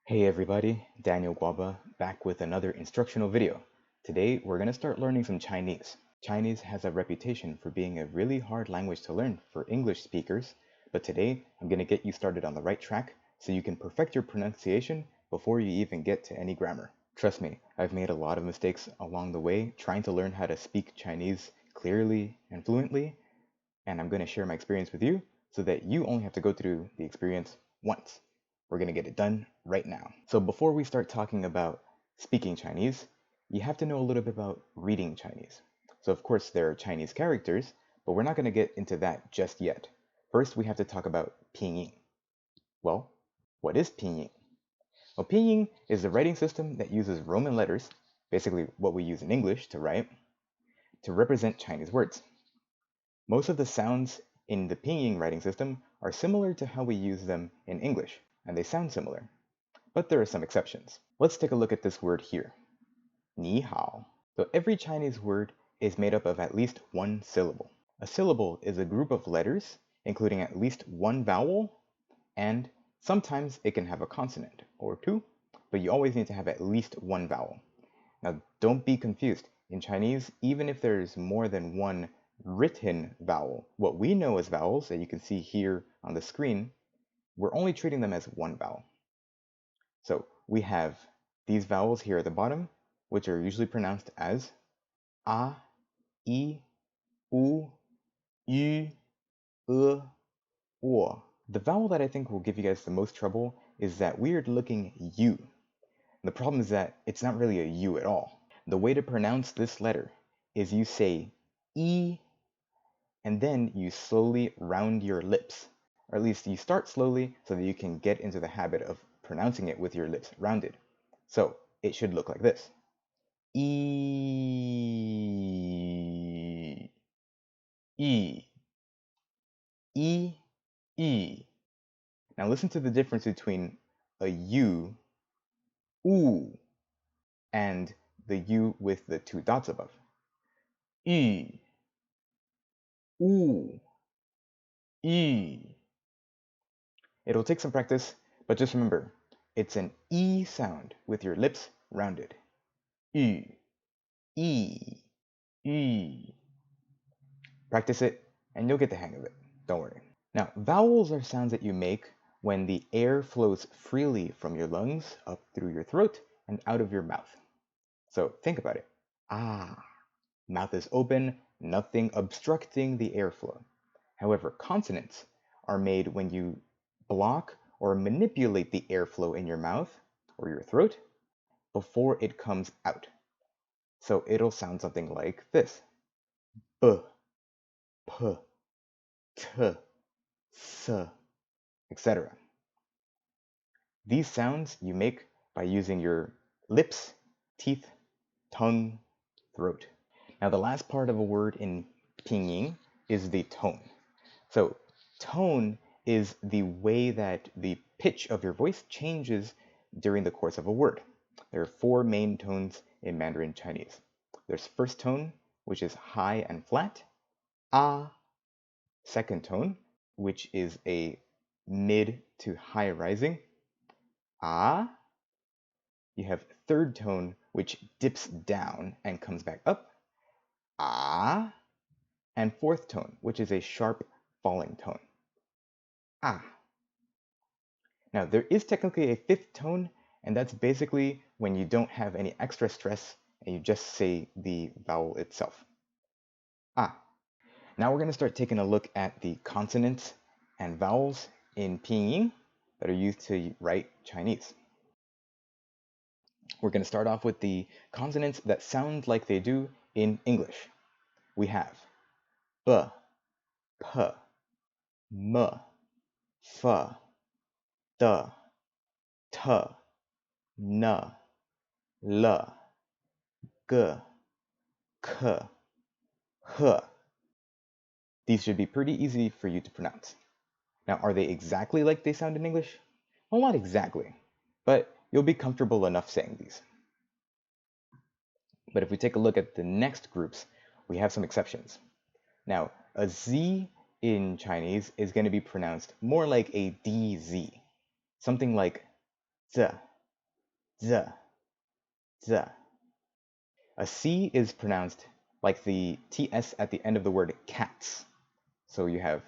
Hey everybody, Daniel Guaba back with another instructional video. Today we're going to start learning some Chinese. Chinese has a reputation for being a really hard language to learn for English speakers, but today I'm going to get you started on the right track so you can perfect your pronunciation before you even get to any grammar. Trust me, I've made a lot of mistakes along the way trying to learn how to speak Chinese clearly and fluently, and I'm going to share my experience with you so that you only have to go through the experience once. We're going to get it done right now. So before we start talking about speaking Chinese, you have to know a little bit about reading Chinese. So of course there are Chinese characters, but we're not going to get into that just yet. First, we have to talk about Pinyin. Well, what is Pinyin? Well, Pinyin is a writing system that uses Roman letters, basically what we use in English to write, to represent Chinese words. Most of the sounds in the Pinyin writing system are similar to how we use them in English, and they sound similar. But there are some exceptions. Let's take a look at this word here, ni hao. So every Chinese word is made up of at least one syllable. A syllable is a group of letters, including at least one vowel, and sometimes it can have a consonant or two, but you always need to have at least one vowel. Now, don't be confused. In Chinese, even if there's more than one written vowel, what we know as vowels that you can see here on the screen, we're only treating them as one vowel. So we have these vowels here at the bottom, which are usually pronounced as a, i, u, yu, o. The vowel that I think will give you guys the most trouble is that weird looking U. The problem is that it's not really a U at all. The way to pronounce this letter is you say E, and then you slowly round your lips. Or at least you start slowly so that you can get into the habit of pronouncing it with your lips rounded. So it should look like this. E, E, E, E. Now listen to the difference between a U, oo, and the U with the two dots above. E, oo, E. It'll take some practice, but just remember, it's an E sound with your lips rounded. E, E, E. Practice it, and you'll get the hang of it. Don't worry. Now, vowels are sounds that you make when the air flows freely from your lungs up through your throat and out of your mouth. So think about it. Ah, mouth is open, nothing obstructing the airflow. However, consonants are made when you block or manipulate the airflow in your mouth or your throat before it comes out. So it'll sound something like this. B, p, t, s, etc. These sounds you make by using your lips, teeth, tongue, throat. Now the last part of a word in Pinyin is the tone. So tone is the way that the pitch of your voice changes during the course of a word. There are four main tones in Mandarin Chinese. There's first tone, which is high and flat. Ah. Second tone, which is a mid to high rising. Ah. You have third tone, which dips down and comes back up. Ah. And fourth tone, which is a sharp falling tone. Ah. Now, there is technically a fifth tone, and that's basically when you don't have any extra stress and you just say the vowel itself. Ah. Now we're going to start taking a look at the consonants and vowels in Pinyin that are used to write Chinese. We're going to start off with the consonants that sound like they do in English. We have B, P, M, F, D, T, N, L, G, K, H. These should be pretty easy for you to pronounce. Now, are they exactly like they sound in English? Well, not exactly, but you'll be comfortable enough saying these. But if we take a look at the next groups, we have some exceptions. Now, a Z in Chinese is going to be pronounced more like a DZ, something like Z, z, z. A C is pronounced like the TS at the end of the word cats. So you have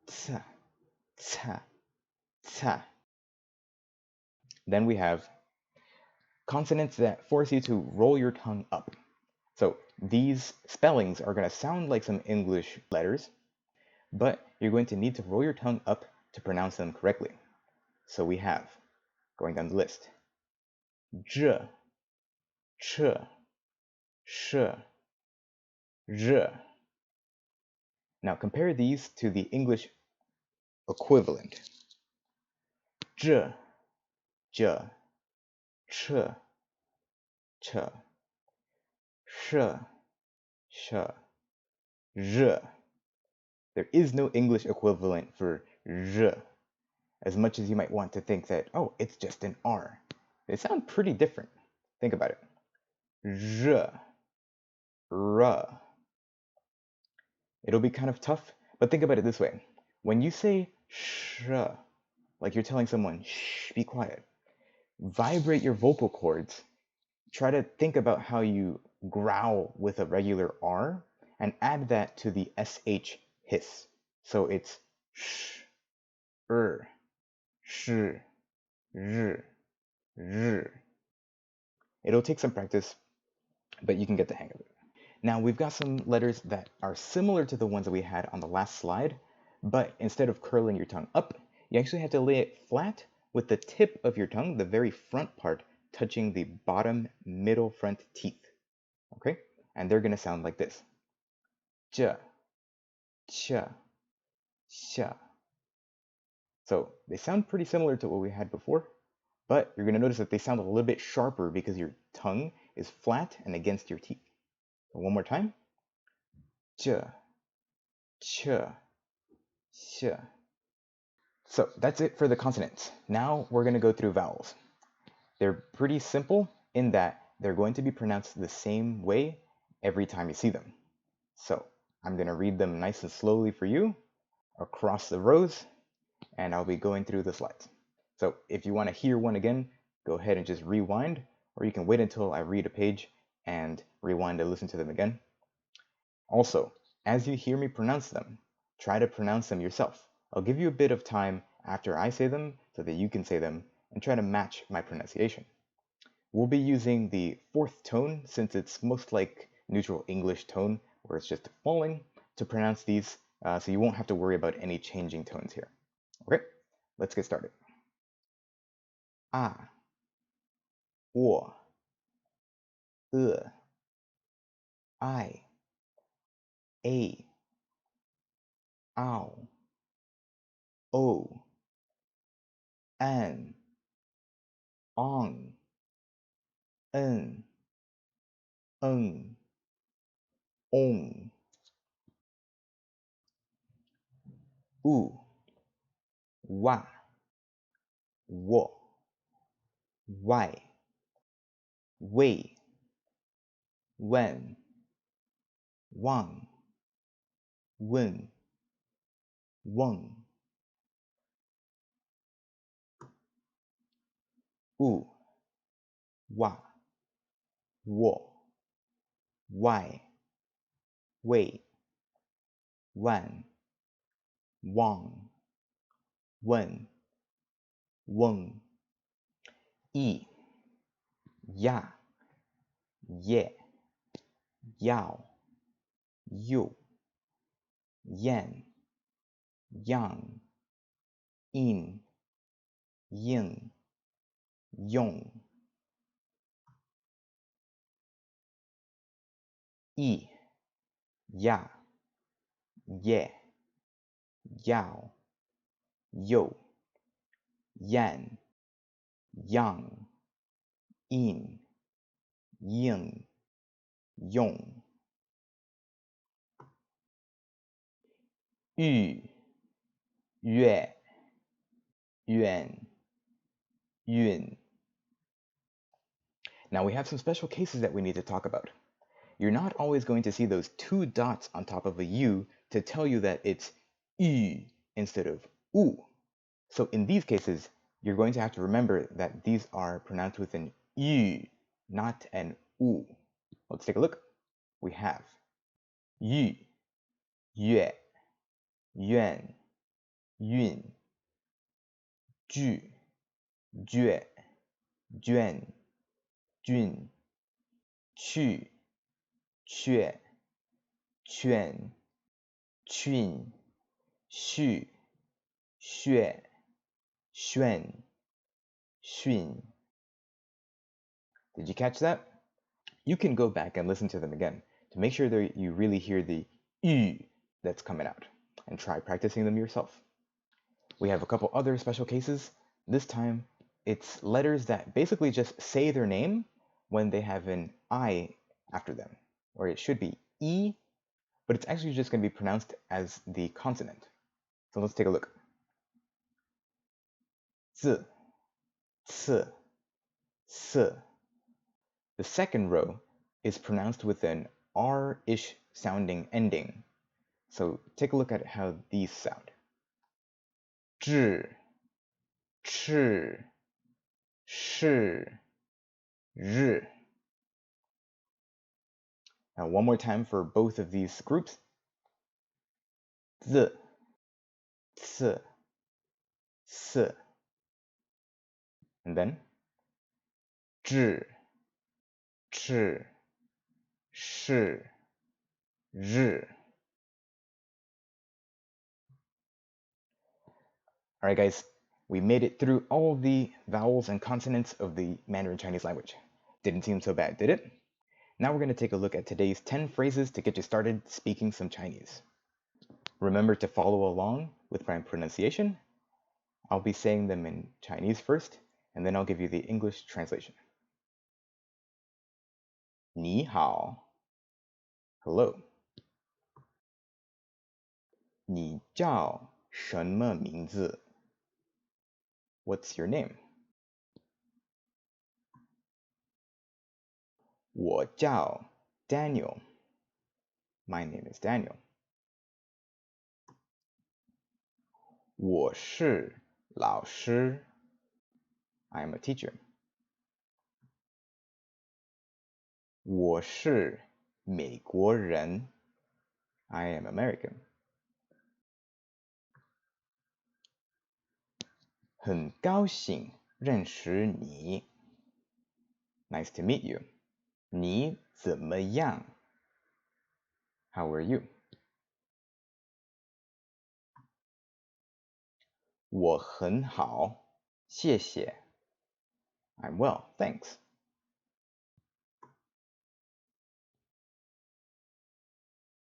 ts, ts, ts. Then we have consonants that force you to roll your tongue up. So these spellings are going to sound like some English letters, but you're going to need to roll your tongue up to pronounce them correctly. So we have, going down the list, zh, ch, sh, zh. Now compare these to the English equivalent. Zh, j, ch, ch, sh, sh, zh. There is no English equivalent for zh, as much as you might want to think that, oh, it's just an R. They sound pretty different. Think about it. Zh, r. It'll be kind of tough, but think about it this way. When you say sh, like you're telling someone, shh, be quiet, vibrate your vocal cords. Try to think about how you growl with a regular R and add that to the SH hiss. So it's sh, sh, r. It'll take some practice, but you can get the hang of it. Now we've got some letters that are similar to the ones that we had on the last slide, but instead of curling your tongue up, you actually have to lay it flat with the tip of your tongue, the very front part, touching the bottom middle front teeth. Okay? And they're going to sound like this. J, ch, sh. So they sound pretty similar to what we had before, but you're going to notice that they sound a little bit sharper because your tongue is flat and against your teeth. So one more time. J, ch, sh. So that's it for the consonants. Now we're going to go through vowels. They're pretty simple in that they're going to be pronounced the same way every time you see them. So I'm going to read them nice and slowly for you across the rows, and I'll be going through the slides. So if you want to hear one again, go ahead and just rewind, or you can wait until I read a page and rewind to listen to them again. Also, as you hear me pronounce them, try to pronounce them yourself. I'll give you a bit of time after I say them so that you can say them and try to match my pronunciation. We'll be using the fourth tone, since it's most like neutral English tone, where it's just falling, to pronounce these, so you won't have to worry about any changing tones here. Okay, let's get started. A, O, I, A, ow, O, N, on, N, on, U, wa, wo, why, way, when, wang, when, wang, u, wa, wo, why, way, when, wang, when, weng, yi, ya, ye, yao, you, yen, yang, in, yin, yong, yi, ya, ye, yao, yo, yan, yang, in, yin, yong, yu, yue, yuan, yun. Now we have some special cases that we need to talk about. You're not always going to see those two dots on top of a U to tell you that it's yu instead of u. So in these cases, you're going to have to remember that these are pronounced with an yu, not an u. Let's take a look. We have yu, yue, yuan, yun, ju, jue, juan, jun, chu, chue, chuan, chun, shu, xue, xuan, xun. Did you catch that? You can go back and listen to them again to make sure that you really hear the yu that's coming out, and try practicing them yourself. We have a couple other special cases. This time, it's letters that basically just say their name when they have an I after them, or it should be E, but it's actually just going to be pronounced as the consonant. So let's take a look. Z, c, s. The second row is pronounced with an R-ish sounding ending. So take a look at how these sound. zhi, chi, shi, zhi. Now one more time for both of these groups. Z, c, s. And then zhi, chi, shi, zhi. All right, guys, we made it through all the vowels and consonants of the Mandarin Chinese language. Didn't seem so bad, did it? Now we're going to take a look at today's 10 phrases to get you started speaking some Chinese. Remember to follow along with my pronunciation. I'll be saying them in Chinese first, and then I'll give you the English translation. 你好 Hello. 你叫什么名字 What's your name? 我叫 Daniel. My name is Daniel. 我是老师 I am a teacher. 我是美国人 I am American. 很高兴认识你 Nice to meet you. 你怎么样 How are you? 我很好，谢谢 I'm well, thanks.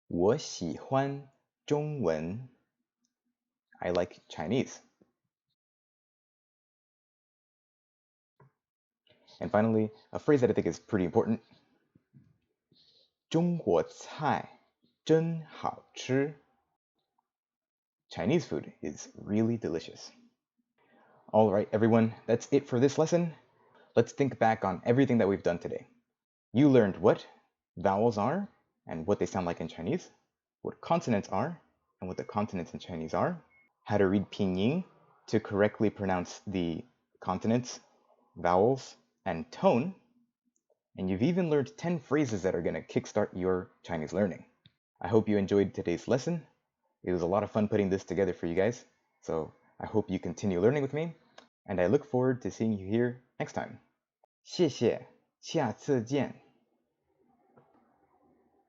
我喜欢中文 I like Chinese. And finally, a phrase that I think is pretty important. 中国菜真好吃 Chinese food is really delicious. All right, everyone, that's it for this lesson. Let's think back on everything that we've done today. You learned what vowels are and what they sound like in Chinese, what consonants are and what the consonants in Chinese are, how to read Pinyin to correctly pronounce the consonants, vowels, and tone, and you've even learned 10 phrases that are going to kickstart your Chinese learning. I hope you enjoyed today's lesson. It was a lot of fun putting this together for you guys, so I hope you continue learning with me, and I look forward to seeing you here next time. 谢谢，下次见。